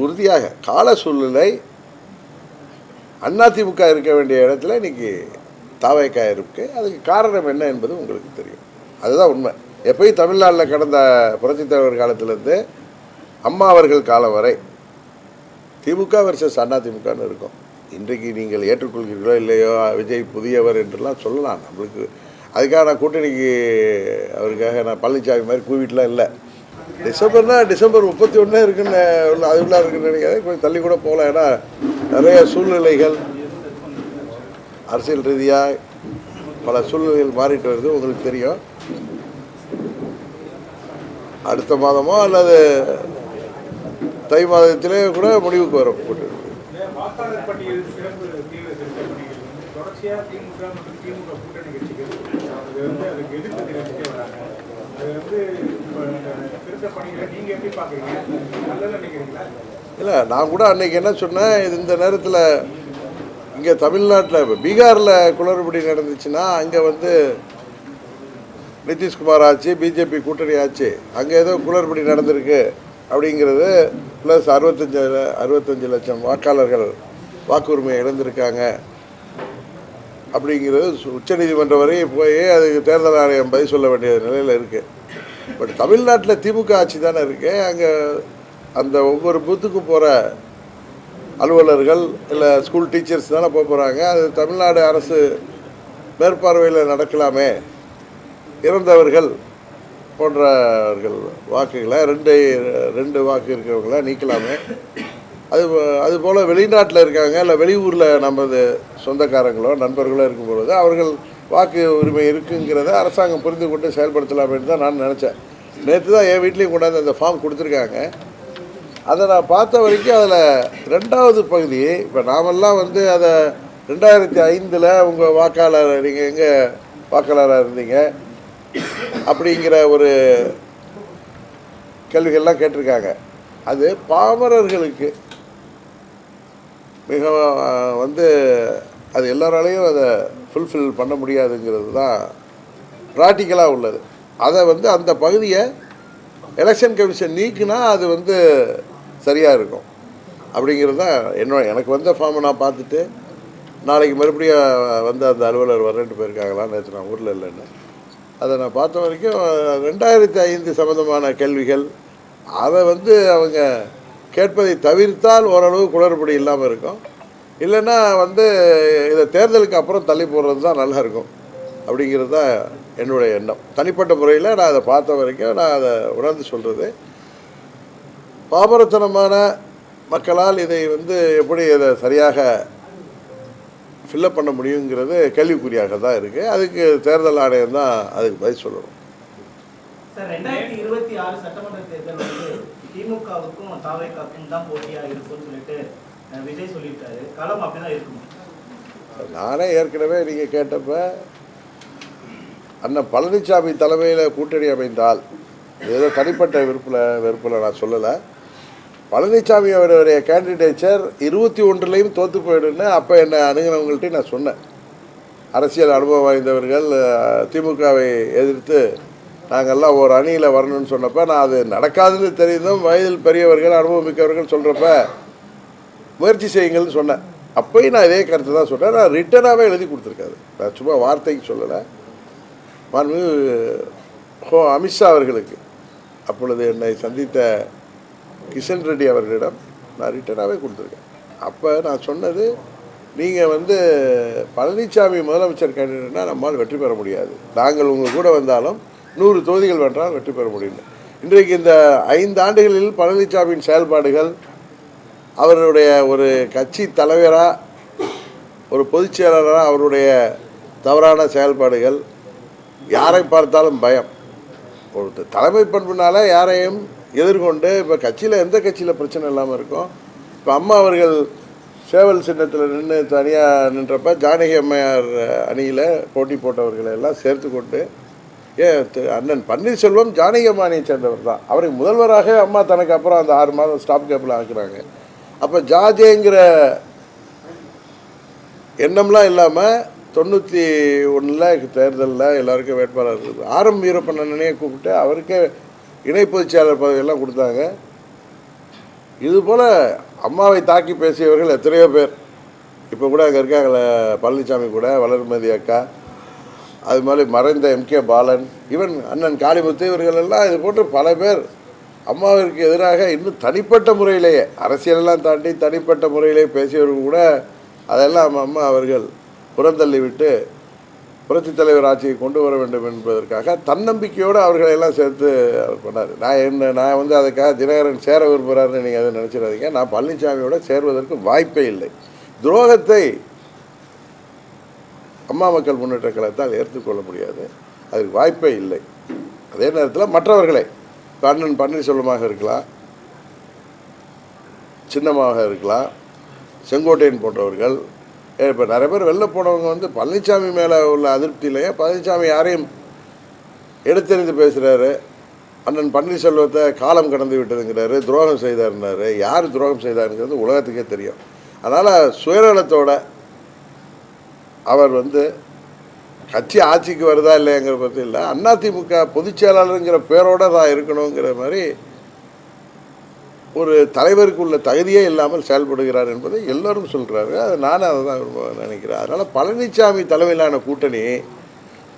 உறுதியாக கால சூழ்நிலை அதிமுக இருக்க வேண்டிய இடத்துல இன்னைக்கு தாவேக்கா இருக்கு. அதுக்கு காரணம் என்ன என்பது உங்களுக்கு தெரியும். அதுதான் உண்மை. எப்பயும் தமிழ்நாட்டில் கடந்த புரட்சித் தலைவர் காலத்திலேருந்து அம்மா அவர்கள் காலம் வரை திமுக வர்சஸ் அதிமுகன்னு இருக்கும். இன்றைக்கு நீங்கள் ஏற்றுக்கொள்கிறீர்களோ இல்லையோ, விஜய் புதியவர் என்றெல்லாம் சொல்லலாம். நம்மளுக்கு அதுக்காக நான் கூட்டணிக்கு அவருக்காக நான் பழனிசாமி மாதிரி கூவிட்டுலாம் இல்லை. டிசம்பர் 31 இருக்குன்னு அதுக்குள்ளே இருக்குன்னு நினைக்காது. கொஞ்சம் தள்ளி கூட போகலாம். ஏன்னா நிறைய சூழ்நிலைகள் அரசியல் ரீதியாக பல சூழ்நிலைகள் மாறிட்டு வருது, உங்களுக்கு தெரியும். அடுத்த மாதமோ அல்லது தை மாதத்திலே கூட முடிவுக்கு வரும். இல்லை, நான் கூட அன்னைக்கு என்ன சொன்னேன், இந்த நேரத்தில் இங்கே தமிழ்நாட்டில் இப்போ பீகாரில் குளறுபடி நடந்துச்சுன்னா அங்கே நிதிஷ்குமார் ஆச்சு, பிஜேபி கூட்டணி ஆச்சு, அங்கே ஏதோ குளறுபடி நடந்திருக்கு அப்படிங்கிறது, ப்ளஸ் 65 லட்சம் வாக்காளர்கள் வாக்குரிமையை இழந்திருக்காங்க அப்படிங்கிறது உச்சநீதிமன்றம் வரையும் போய் அதுக்கு தேர்தல் ஆணையம் பதில் சொல்ல வேண்டிய நிலையில் இருக்குது. பட் தமிழ்நாட்டில் திமுக ஆட்சி தானே இருக்குது. அங்கே அந்த ஒவ்வொரு பூத்துக்கும் போகிற அலுவலர்கள் இல்லை ஸ்கூல் டீச்சர்ஸ் தானே போகிறாங்க. அது தமிழ்நாடு அரசு மேற்பார்வையில் நடக்கலாமே. இறந்தவர்கள் போன்றவர்கள் வாக்குகளை ரெண்டு வாக்கு இருக்கிறவங்கள நீக்கலாமே. அதுபோல் வெளிநாட்டில் இருக்காங்க இல்லை வெளியூரில் நமது சொந்தக்காரங்களோ நண்பர்களோ இருக்கும்பொழுது அவர்கள் வாக்கு உரிமை இருக்குங்கிறத அரசாங்கம் புரிந்து கொண்டு செயல்படுத்தலாமேன்னு தான் நான் நினச்சேன். நேற்று தான் என் வீட்லேயும் கொண்டாந்து அந்த ஃபார்ம் கொடுத்துருக்காங்க. அதை நான் பார்த்த வரைக்கும் அதில் 2வது பகுதி, இப்போ நாமெல்லாம் அதை 2005 உங்கள் வாக்காளர் நீங்கள் எங்கே வாக்காளராக இருந்தீங்க அப்படிங்கிற ஒரு கேள்விகள்லாம் கேட்டிருக்காங்க. அது பாமரர்களுக்கு மிக அது எல்லாராலையும் அதை ஃபுல்ஃபில் பண்ண முடியாதுங்கிறது தான் ப்ராக்டிக்கலாக உள்ளது. அதை அந்த பகுதியை எலெக்ஷன் கமிஷன் நீக்குனா அது சரியாக இருக்கும் அப்படிங்கிறது தான் எனக்கு வந்த ஃபார்மை நான் பார்த்துட்டு நாளைக்கு மறுபடியும் அந்த அலுவலர் வரேன்ட்டு போயிருக்காங்களாம். நேற்று நான் ஊரில் இல்லைன்னு அதை நான் பார்த்த வரைக்கும் 2005 சம்மந்தமான கேள்விகள் அதை அவங்க கேட்பதை தவிர்த்தால் ஓரளவு குளறுபடி இல்லாமல் இருக்கும். இல்லைன்னா இதை தேர்தலுக்கு அப்புறம் தள்ளி போடுறது தான் நல்லாயிருக்கும் அப்படிங்கிறது தான் என்னுடைய எண்ணம். தனிப்பட்ட முறையில் நான் அதை பார்த்த வரைக்கும் நான் அதை உணர்ந்து சொல்கிறது, பாமரத்தனமான மக்களால் இதை எப்படி அதை சரியாக ஃபில்லப் பண்ண முடியுங்கிறது கேள்விக்குறியாக தான் இருக்குது. அதுக்கு தேர்தல் ஆணையம் தான் அதுக்கு பதில் சொல்லணும். சார், 2026 சட்டமன்ற தேர்தல் திமுகவுக்கும் தாவேக்காவுக்கும் தான் போட்டியாக இருக்கும்னு சொல்லிட்டு விஜய் சொல்லியிருக்காரு. களம் அப்படிதான் இருக்குமா? நானே ஏற்கனவே நீங்கள் கேட்டப்ப அண்ணன் பழனிசாமி தலைமையில் கூட்டணி அமைந்தால், ஏதோ தனிப்பட்ட வெறுப்பில் நான் சொல்லலை, பழனிசாமி அவருடைய கேண்டிடேச்சர் 21லையும் தோற்று போயிடுன்னு அப்போ என்னை அணுகினவங்கள்ட்டையும் நான் சொன்னேன். அரசியல் அனுபவம் வாய்ந்தவர்கள் திமுகவை எதிர்த்து நாங்கள்லாம் ஒரு அணியில் வரணும்னு சொன்னப்போ, நான் அது நடக்காதுன்னு தெரிந்தும் வயதில் பெரியவர்கள் அனுபவம் மிக்கவர்கள் சொல்கிறப்ப முயற்சி செய்யுங்கள்னு சொன்னேன். அப்போயும் நான் இதே கருத்து தான் சொன்னேன். நான் ரிட்டனாகவே எழுதி கொடுத்துருக்காரு, நான் சும்மா வார்த்தைக்கு சொல்லலை. அமித்ஷா அவர்களுக்கு அப்பொழுது என்னை சந்தித்த கிஷன் ரெட்டி அவர்களிடம் நான் ரிட்டனாகவே கொடுத்துருக்கேன். அப்போ நான் சொன்னது, நீங்கள் பழனிசாமி முதலமைச்சர் கேண்டிடேட்னா நம்மால் வெற்றி பெற முடியாது, நாங்கள் உங்கள் கூட வந்தாலும் 100 தொகுதிகள் வென்றால் வெற்றி பெற முடியும். இன்றைக்கு இந்த 5 ஆண்டுகளில் பழனிசாமியின் செயல்பாடுகள், அவருடைய ஒரு கட்சி தலைவராக ஒரு பொதுச் செயலாளராக அவருடைய தவறான செயல்பாடுகள், யாரை பார்த்தாலும் பயம், ஒரு தலைமை பண்புனால யாரையும் எதிர்கொண்டு, இப்போ கட்சியில் எந்த கட்சியில் பிரச்சனை இல்லாமல் இருக்கும். இப்போ அம்மா அவர்கள் சேவல் சின்னத்தில் நின்று தனியாக நின்றப்ப ஜானகி அம்மையார் அணியில் போட்டி போட்டவர்களை எல்லாம் சேர்த்து கொண்டு, அண்ணன் பன்னீர்செல்வம் ஜானகி அம்மா அணியை சேர்ந்தவர் தான், அவருக்கு முதல்வராக அம்மா தனக்கு அப்புறம் அந்த 6 மாதம் ஸ்டாப் கேப்பில் ஆக்குறாங்க. அப்போ ஜாஜேங்கிற எண்ணம்லாம் இல்லாமல் 91 தேர்தலில் எல்லாருக்கும் வேட்பாளர் இருக்குது. ஆரம் வீரப்பண்ணனையே கூப்பிட்டு அவருக்கே இணை பொதுச் செயலாளர் பதவியெல்லாம் கொடுத்தாங்க. இதுபோல் அம்மாவை தாக்கி பேசியவர்கள் எத்தனையோ பேர் இப்போ கூட அங்கே இருக்காங்களே, பழனிசாமி கூட, வளர்மதி அக்கா, அது மாதிரி மறைந்த எம்கே பாலன், ஈவன் அண்ணன் காளிமுத்து, இவர்கள் எல்லாம் இது போன்று பல பேர் அம்மாவிற்கு எதிராக இன்னும் தனிப்பட்ட முறையிலேயே, அரசியலெல்லாம் தாண்டி தனிப்பட்ட முறையிலே பேசியவர்கள் கூட அதெல்லாம் அம்மா அவர்கள் புறந்தள்ளி விட்டு புரட்சித் தலைவர் ஆட்சியை கொண்டு வர வேண்டும் என்பதற்காக தன்னம்பிக்கையோடு அவர்களை எல்லாம் சேர்த்து அவர் பண்ணார். நான் வந்து அதுக்காக தினகரன் சேர விரும்புகிறாருன்னு நீங்கள் அதை நினச்சிடாதீங்க. நான் பழனிசாமியோட சேர்வதற்கு வாய்ப்பே இல்லை. துரோகத்தை அம்மா மக்கள் முன்னேற்ற கழகத்தால் ஏற்றுக்கொள்ள முடியாது, அதுக்கு வாய்ப்பே இல்லை. அதே நேரத்தில் மற்றவர்களை அண்ணன் பன்னீர்செல்வமாக இருக்கலாம், சின்னமாக இருக்கலாம், செங்கோட்டையன் போன்றவர்கள், இப்போ நிறைய பேர் வெளில போனவங்க வந்து பழனிசாமி மேலே உள்ள அதிருப்தியிலேயே பழனிசாமி யாரையும் எடுத்தெறிந்து பேசுகிறாரு. அண்ணன் பன்னீர்செல்வத்தை காலம் கடந்து விட்டதுங்கிறாரு, துரோகம் செய்தாருன்னாரு. யார் துரோகம் செய்தாருங்கிறது உலகத்துக்கே தெரியும். அதனால் சுயநலத்தோட அவர் வந்து கட்சி ஆட்சிக்கு வருதா இல்லைங்கிற பற்றி இல்லை, அதிமுக பொதுச் செயலாளருங்கிற பேரோட தான் இருக்கணுங்கிற மாதிரி ஒரு தலைவருக்கு உள்ள தகுதியே இல்லாமல் செயல்படுகிறார் என்பதை எல்லோரும் சொல்கிறாரு. அது நானும் அதை தான் நினைக்கிறேன். அதனால் பழனிசாமி தலைமையிலான கூட்டணி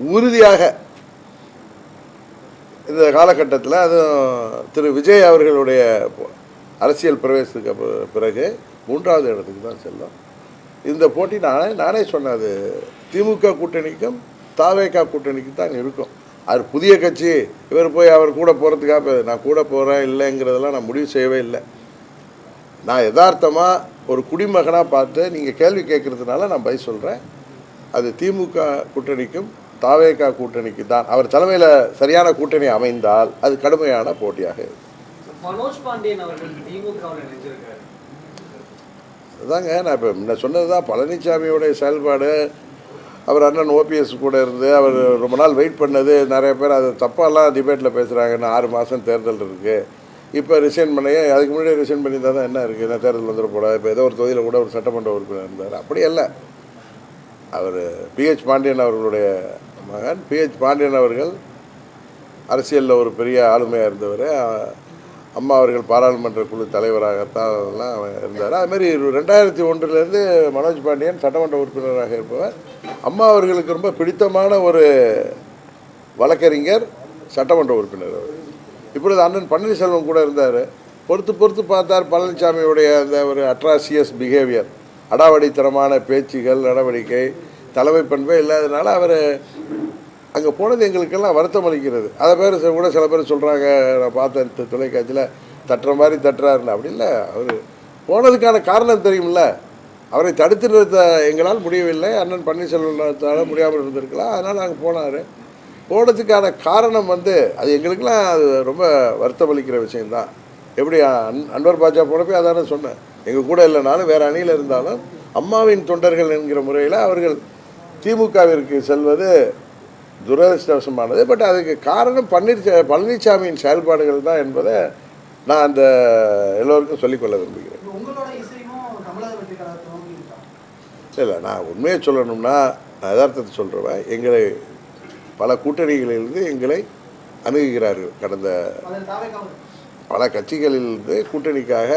உறுதியாக இந்த காலகட்டத்தில், அதுவும் திரு விஜய் அவர்களுடைய அரசியல் பிரவேசத்துக்கு பிறகு 3வது இடத்துக்கு தான் செல்லும். இந்த போட்டி நானே சொன்னது திமுக கூட்டணிக்கும் தாவேகா கூட்டணிக்கும் தான் இருக்கும். அது புதிய கட்சி, இவர் போய் அவர் கூட போகிறதுக்காக நான் கூட போகிறேன் இல்லைங்கிறதெல்லாம் நான் முடிவு செய்யவே இல்லை. நான் யதார்த்தமாக ஒரு குடிமகனாக பார்த்து நீங்கள் கேள்வி கேட்குறதுனால நான் பதில் சொல்கிறேன். அது திமுக கூட்டணிக்கும் தாவேகா கூட்டணிக்கு தான். அவர் தலைமையில் சரியான கூட்டணி அமைந்தால் அது கடுமையான போட்டியாக இருக்கும். மனோஜ் பாண்டியன் அவர்கள் திமுகவில் நினைச்சிருக்காரு. அதாங்க நான் இப்போ முன்ன சொன்னது தான். பழனிசாமியோடைய செயல்பாடு, அவர் அண்ணன் ஓபிஎஸ் கூட இருந்து அவர் ரொம்ப நாள் வெயிட் பண்ணது, நிறைய பேர் அது தப்பாலாம் டிபேட்டில் பேசுகிறாங்க. இன்னும் 6 மாதம் தேர்தல் இருக்குது, இப்போ ரிசைன் பண்ணியே, அதுக்கு முன்னாடி ரிசைன் பண்ணியிருந்தால் தான் என்ன இருக்குது, என்ன தேர்தல் வந்துட போட. இப்போ ஏதோ ஒரு தொகுதியில் கூட ஒரு சட்டமன்ற உறுப்பினர் இருந்தார். அப்படி அல்ல, அவர் பிஹெச் பாண்டியன் அவர்களுடைய மகன். பிஹெச் பாண்டியன் அவர்கள் அரசியலில் ஒரு பெரிய ஆளுமையாக இருந்தவர். அம்மா அவர்கள் பாராளுமன்ற குழு தலைவராகத்தான் இருந்தார். அதுமாரி 2001 மனோஜ் பாண்டியன் சட்டமன்ற உறுப்பினராக இருப்பவர். அம்மா அவர்களுக்கு ரொம்ப பிடித்தமான ஒரு வழக்கறிஞர், சட்டமன்ற உறுப்பினர் அவர். இப்பொழுது அண்ணன் பன்னீர்செல்வம் கூட இருந்தார். பொறுத்து பார்த்தார் பழனிசாமியுடைய அந்த ஒரு அட்ராசியஸ் பிஹேவியர், அடாவடித்தனமான பேச்சுகள், நடவடிக்கை, தலைமை பண்பே இல்லாததுனால அவர் அங்கே போனது எங்களுக்கெல்லாம் வருத்தம் அளிக்கிறது. அதை பேர் கூட சில பேர் சொல்கிறாங்க, நான் பார்த்த தொலைக்காட்சியில் தட்டுற மாதிரி தட்டுறாருன்னு. அப்படி இல்லை, அவர் போனதுக்கான காரணம் தெரியுமில்ல. அவரை தடுத்து நிறுத்த எங்களால் முடியவில்லை, அண்ணன் பன்னீர்செல்வத்தால் முடியாமல் இருந்திருக்கலாம். அதனால் நாங்கள் போனார். போனதுக்கான காரணம் வந்து அது எங்களுக்கெல்லாம் அது ரொம்ப வருத்தம் அளிக்கிற விஷயந்தான். எப்படி அன்வர் பாஜா போனப்போ அதான சொன்னேன், எங்கள் கூட இல்லைனாலும் வேறு அணியில் இருந்தாலும் அம்மாவின் தொண்டர்கள் என்கிற முறையில் அவர்கள் திமுகவிற்கு செல்வது துரதிருஷ்டவசமானது. பட் அதுக்கு காரணம் பழனிசாமியின் செயல்பாடுகள் தான் என்பதை நான் அந்த எல்லோருக்கும் சொல்லிக்கொள்ள விரும்புகிறேன். இல்லை, நான் உண்மையை சொல்லணும்னா நான் யதார்த்தத்தை சொல்கிறேன். எங்களை பல கூட்டணிகளிலிருந்து எங்களை அணுகுகிறார்கள். கடந்த பல கட்சிகளிலிருந்து கூட்டணிக்காக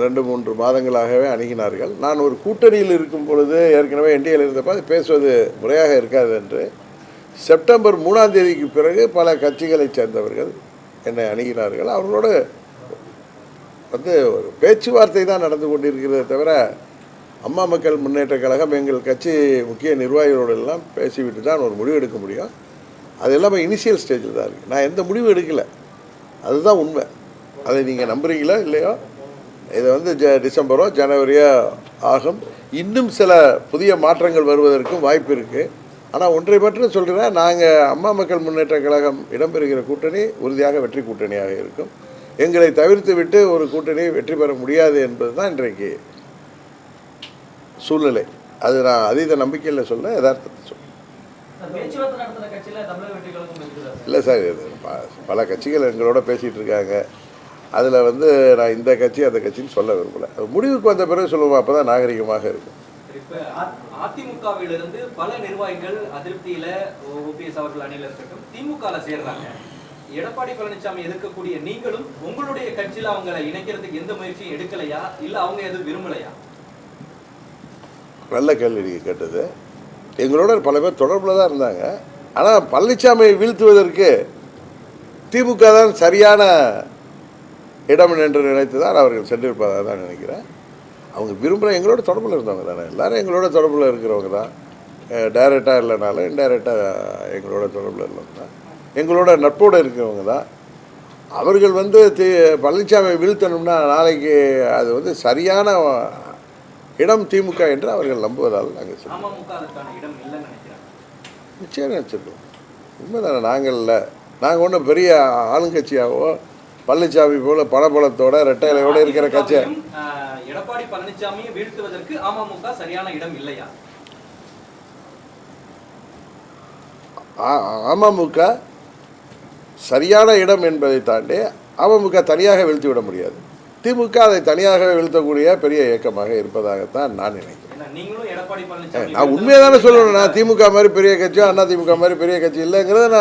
2-3 மாதங்களாகவே அணுகினார்கள். நான் ஒரு கூட்டணியில் இருக்கும் பொழுது, ஏற்கனவே என்டிஏல இருந்தப்போ அது பேசுவது முறையாக இருக்காது என்று செப்டம்பர் 3ஆம் தேதிக்கு பிறகு பல கட்சிகளைச் சேர்ந்தவர்கள் என்னை அணுகினார்கள். அவர்களோடு வந்து ஒரு பேச்சுவார்த்தை தான் நடந்து கொண்டிருக்கிறதே தவிர, அம்மா மக்கள் முன்னேற்ற கழகம் எங்கள் கட்சி முக்கிய நிர்வாகிகளோடு எல்லாம் பேசிவிட்டு தான் ஒரு முடிவு எடுக்க முடியும். அது எல்லாமே இனிஷியல் ஸ்டேஜில் தான் இருக்குது. நான் எந்த முடிவும் எடுக்கலை, அதுதான் உண்மை. அதை நீங்கள் நம்புறீங்களோ இல்லையோ, இதை வந்து டிசம்பரோ ஜனவரியோ ஆகும். இன்னும் சில புதிய மாற்றங்கள் வருவதற்கும் வாய்ப்பு இருக்குது. ஆனால் ஒன்றை மட்டும் சொல்கிறேன், நாங்கள் அம்மா மக்கள் முன்னேற்ற கழகம் இடம்பெறுகிற கூட்டணி உறுதியாக வெற்றி கூட்டணியாக இருக்கும். எங்களை தவிர்த்து விட்டு ஒரு கூட்டணி வெற்றி பெற முடியாது என்பது தான் இன்றைக்கு சூழ்நிலை. அது நான் அதீத நம்பிக்கையில் சொல்ல, யதார்த்தத்தை சொல்ல. இல்லை சார், பல கட்சிகள் எங்களோட பேசிகிட்டு இருக்காங்க. அதில் வந்து நான் இந்த கட்சி அந்த கட்சின்னு சொல்ல விரும்பலை. முடிவுக்கு வந்த பிறகு சொல்லுவோம், அப்போ தான் நாகரிகமாக இருக்கும். அதிமுகவிலிருந்து பல நிர்வாகிகள் அதிருப்தியில் ஓபிஎஸ் அவர்கள் அணியில் இருக்கட்டும் திமுகவில் சேர்றாங்க. எடப்பாடி பழனிசாமி எதிர்க்கக்கூடிய நீங்களும் உங்களுடைய கட்சியில அவங்களை இணைக்கிறதுக்கு எந்த முயற்சியும் எடுக்கலையா, இல்ல அவங்க எதுவும் விரும்பலையா? நல்ல கேள்வி நீங்கள் கேட்டது. எங்களோட பல பேர் தொடர்பில் தான் இருந்தாங்க. ஆனால் பழனிசாமியை வீழ்த்துவதற்கு திமுக தான் சரியான இடம் என்று நினைத்து தான் அவர்கள் சென்றிருப்பதாக தான் நினைக்கிறேன். அவங்க விரும்புகிற எங்களோட தொடர்பில் இருந்தவங்க தானே, எல்லோரும் எங்களோட தொடர்பில் இருக்கிறவங்க தான். டைரெக்டாக இல்லைனாலும் இன்டைரக்டாக எங்களோட தொடர்பில் இருந்தவங்க தான், எங்களோட நட்போடு இருக்கிறவங்க தான். அவர்கள் வந்து பழனிசாமியை வீழ்த்தணும்னா நாளைக்கு அது வந்து சரியான இடம் திமுக என்று அவர்கள் நம்புவதால் நாங்கள் நிச்சயம் நினச்சிருக்கோம். உண்மைதானே, நாங்கள் இல்லை, நாங்கள் ஒன்றும் பெரிய ஆளுங்கட்சியாகவோ பழனிசாமி போல பணபலத்தோட ரெட்டையிலையோட இருக்கிற கட்சி. எடப்பாடி பழனிசாமியை வீழ்த்துவதற்கு அமமுக சரியான இடம் இல்லையா? அமமுக சரியான இடம் என்பதை தாண்டி அமமுக தனியாக வீழ்த்தி விட முடியாது. திமுக அதை தனியாக வீழ்த்தக்கூடிய பெரிய இயக்கமாக இருப்பதாகத்தான் நான் நினைக்கிறேன். நான் உண்மையை தானே சொல்லணும். நான் திமுக மாதிரி பெரிய கட்சியோ அண்ணா திமுக மாதிரி பெரிய கட்சி இல்லைங்கிறத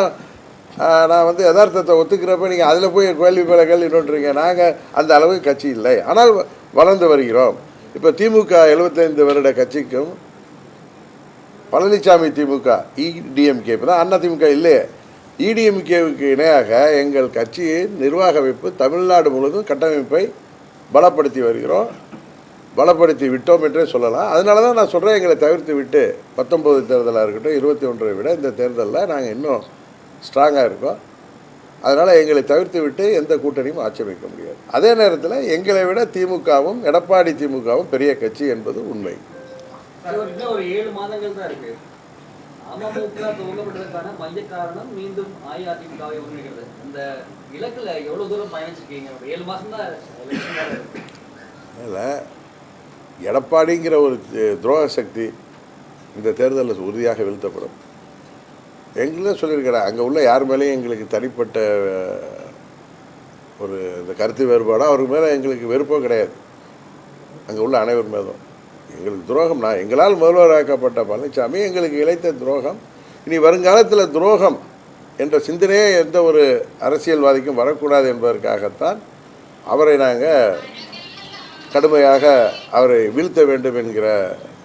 நான் வந்து யதார்த்தத்தை ஒத்துக்கிறப்ப நீங்கள் அதில் போய் கேள்வி பல கேள்வி நோட்டுறீங்க. நாங்கள் அந்த அளவுக்கு கட்சி இல்லை, ஆனால் வளர்ந்து வருகிறோம். இப்போ திமுக 75 வருட கட்சிக்கும் பழனிசாமி திமுக இடிஎம்கே, இப்போ தான் அண்ணா திமுக இல்லையே, இடிஎம்கேவுக்கு இணையாக எங்கள் கட்சியின் நிர்வாக அமைப்பு தமிழ்நாடு முழுவதும் கட்டமைப்பை பலப்படுத்தி வருகிறோம், பலப்படுத்தி விட்டோம் என்றே சொல்லலாம். அதனால தான் நான் சொல்கிறேன், எங்களை தவிர்த்து விட்டு 19 தேர்தலாக இருக்கட்டும் 21 விட இந்த தேர்தலில் நாங்கள் இன்னும் ஸ்ட்ராங்காக இருக்கோம். அதனால் எங்களை தவிர்த்து விட்டு எந்த கூட்டணியும் ஆட்சேபிக்க முடியாது. அதே நேரத்தில் எங்களை விட திமுகவும் எடப்பாடி திமுகவும் பெரிய கட்சி என்பது உண்மை. இன்னும் ஒரு 7 மாதங்கள் தான் இருக்கு. அமமுக துவங்கப்பட்டதற்கான மைய காரணம் மீண்டும் அஇஅதிமுகவை ஒருங்கிணைக்கிறது. அந்த இலக்குல எவ்வளவு தூரம் பயணிச்சிருக்கீங்க? 7 மாசம் தான் இல்லை, எடப்பாடிங்கிற ஒரு துரோக சக்தி இந்த தேர்தலில் உறுதியாக வீழ்த்தப்படும். எங்களும் சொல்லியிருக்கிறேன், அங்கே உள்ள யார் மேலேயும் எங்களுக்கு தனிப்பட்ட ஒரு இந்த கருத்து வேறுபாடோ அவருக்கு மேலே எங்களுக்கு வெறுப்போ கிடையாது. அங்கே உள்ள அனைவர் மேலும் எங்களுக்கு துரோகம், எங்களால் முதல்வராக்கப்பட்ட பழனிசாமி எங்களுக்கு இழைத்த துரோகம். இனி வருங்காலத்தில் துரோகம் என்ற சிந்தனையே எந்த ஒரு அரசியல்வாதிக்கும் வரக்கூடாது என்பதற்காகத்தான் அவரை நாங்கள் கடுமையாக அவரை வீழ்த்த வேண்டும் என்கிற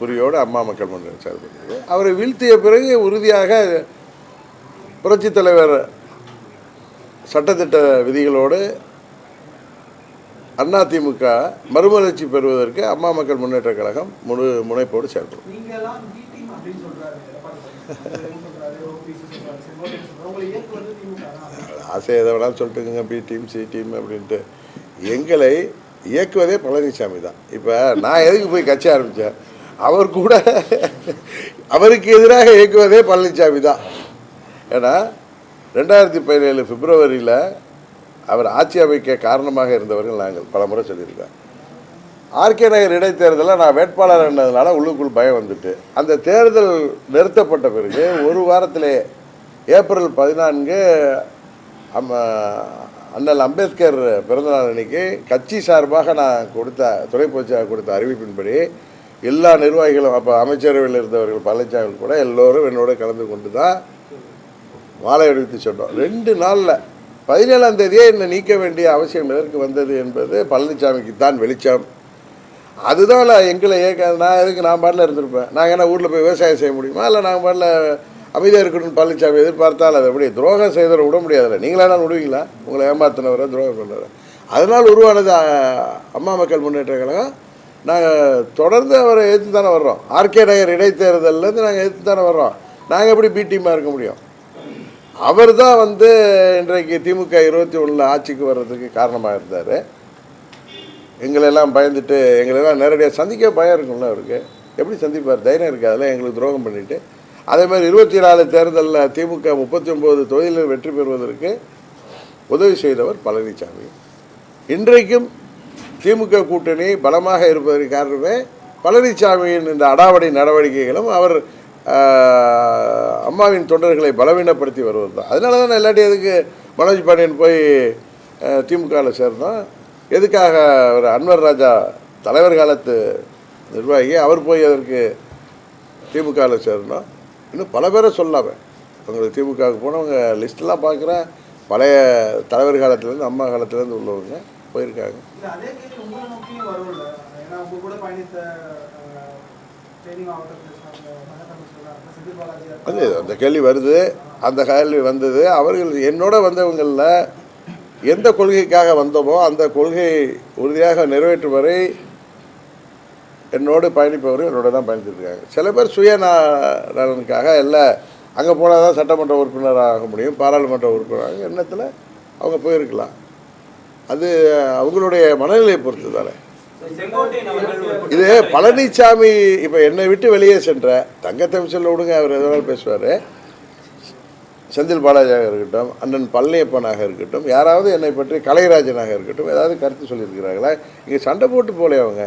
குறியோடு அம்மா மக்கள் முன்னேற்ற செயல்படுகிறது. அவரை வீழ்த்திய பிறகு உறுதியாக புரட்சித் தலைவர் சட்டத்திட்ட விதிகளோடு அதிமுக மறுமலர்ச்சி பெறுவதற்கு அம்மா மக்கள் முன்னேற்ற கழகம் முழு முனைப்போடு செயல்படும். ஆசை எதை வேணாலும் சொல்லிட்டுங்க, பி டீம் சி டீம் அப்படின்ட்டு. எங்களை இயக்குவதே பழனிசாமி தான். இப்போ நான் எதுக்கு போய் கட்சி ஆரம்பித்தேன், அவர் கூட அவருக்கு எதிராக இயக்குவதே பழனிசாமி தான். ஏன்னா 2017 பிப்ரவரியில் அவர் ஆட்சி அமைக்க காரணமாக இருந்தவர்கள் நாங்கள் பல முறை சொல்லியிருக்கோம். ஆர்கே நகர் இடைத்தேர்தலில் நான் வேட்பாளர் என்னதுனால உள்ளுக்குள் பயம் வந்துட்டு அந்த தேர்தல் நிறுத்தப்பட்ட பிறகு ஒரு வாரத்திலே ஏப்ரல் 14 அண்ணல் அம்பேத்கர் பிறந்தநாள் அன்னைக்கு கட்சி சார்பாக நான் துணை பொதுச்சாக கொடுத்த அறிவிப்பின்படி எல்லா நிர்வாகிகளும், அப்போ அமைச்சரவையில் இருந்தவர்கள் பழனிசாமி கூட எல்லோரும் என்னோட கலந்து கொண்டு தான் மாலை அணிவித்து சொன்னோம். 2 நாளில் 17ஆம் தேதியே என்னை நீக்க வேண்டிய அவசியம் எதற்கு வந்தது என்பது பழனிசாமிக்கு தான் வெளிச்சம். அதுதான் எங்களை நான் பாட்டில் இருந்திருப்பேன். நாங்கள் என்ன ஊரில் போய் விவசாயம் செய்ய முடியுமா? இல்லை நாங்கள் பாட்டில் அமைதியாக இருக்கணும்னு பழனிசாமி எதிர்பார்த்தால் அது எப்படி துரோகம் செய்தவரை விட முடியாதுல்ல. நீங்களானால் விடுவீங்களா? உங்களை ஏமாத்தினவரை துரோகம் பண்ணவரை. அதனால் உருவானது அம்மா மக்கள் முன்னேற்ற கழகம். நாங்கள் தொடர்ந்து அவரை எதிர்த்து தானே வர்றோம். ஆர்கே நகர் இடைத்தேர்தலேருந்து நாங்கள் எதிர்த்து தானே வர்றோம். நாங்கள் எப்படி பி டீமாக இருக்க முடியும்? அவர் தான் இன்றைக்கு திமுக 21 ஆட்சிக்கு வர்றதுக்கு காரணமாக இருந்தார். எங்களெல்லாம் பயந்துட்டு எங்களெல்லாம் நேரடியாக சந்திக்க பயம் இருக்கும்ல அவருக்கு. எப்படி சந்திப்பார்? தைரியம் இருக்காதுல்ல எங்களுக்கு துரோகம் பண்ணிவிட்டு. அதேமாதிரி 24 தேர்தலில் திமுக 39 தொகுதிகளில் வெற்றி பெறுவதற்கு உதவி செய்தவர் பழனிசாமி. இன்றைக்கும் திமுக கூட்டணி பலமாக இருப்பதற்கு காரணமே பழனிசாமியின் இந்த அடாவடி நடவடிக்கைகளும் அவர் அம்மாவின் தொண்டர்களை பலவீனப்படுத்தி வருவது தான். அதனால தான் இல்லாட்டி எதுக்கு மனோஜ் பாண்டியன் போய் திமுகவில் சேர்ந்தோம்? எதுக்காக ஒரு அன்வர் ராஜா தலைவர் காலத்து நிர்வாகி அவர் போய் அதற்கு திமுகவில் சேரணும்? இன்னும் பல பேரை சொல்லாமல் உங்களுக்கு திமுகவுக்கு போனவங்க லிஸ்ட்டெல்லாம் பார்க்குறேன். பழைய தலைவர் காலத்துலேருந்து அம்மா காலத்துலேருந்து உள்ளவங்க போயிருக்காங்க. இல்ல அதே கேள்வி உங்களை நோக்கியும் வரும்ல. ஏன்னா உங்க கூட பயணித்த ட்ரைனிங் மாவட்டத்தில் செந்தில் பாலாஜி அது அந்த கேள்வி வருது, அந்த கேள்வி வந்தது. அவர்கள் என்னோட வந்தவங்களில் எந்த கொள்கைக்காக வந்தோமோ அந்த கொள்கை உறுதியாக நிறைவேற்றும் வரை என்னோடு பயணிப்பவர்கள் என்னோட தான் பயணித்துருக்காங்க. சில பேர் சுய நலனுக்காக இல்லை அங்கே போனால் தான் சட்டமன்ற உறுப்பினராக முடியும், பாராளுமன்ற உறுப்பினராக எண்ணத்தில் அவங்க போயிருக்கலாம். அது அவங்களுடைய மனநிலையை பொறுத்து தானே. செங்கோட்டையன் அவர்கள் ஒரு இது பழனிசாமி இப்போ என்னை விட்டு வெளியே சென்ற தங்கத்தமிழ்ச்சல் விடுங்க, அவர் எதனாலும் பேசுவார். செந்தில் பாலாஜியாக இருக்கட்டும், அண்ணன் பழனியப்பனாக இருக்கட்டும், யாராவது என்னை பற்றி கலைராஜனாக இருக்கட்டும் ஏதாவது கருத்து சொல்லியிருக்கிறாங்களா? இங்கே சண்டை போட்டு போகலையே அவங்க.